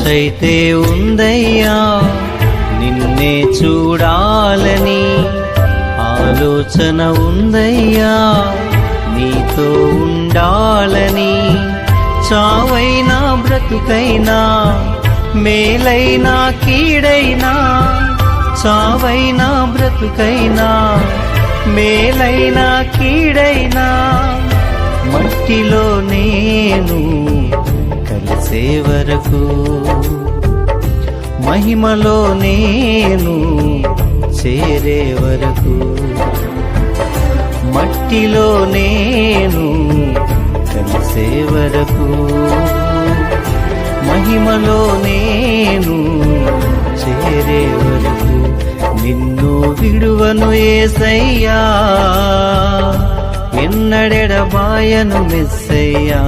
ఆశైతే ఉందయ్యా నిన్నే చూడాలని, ఆలోచన ఉందయ్యా నీతో ఉండాలని. చావైనా బ్రతుకైనా, మేలైనా కీడైనా, చావైనా బ్రతుకైనా, మేలైనా కీడైనా, మట్టిలో నేను కలిసే వరకు, మహిమలో నేను చేరే వరకు, మట్టిలో నేను కలిసే వరకు, మహిమలో నేను చేరే వరకు. నిన్ను విడువను యేసయ్యా, ఎన్నడెడబాయను మెస్సయ్యా.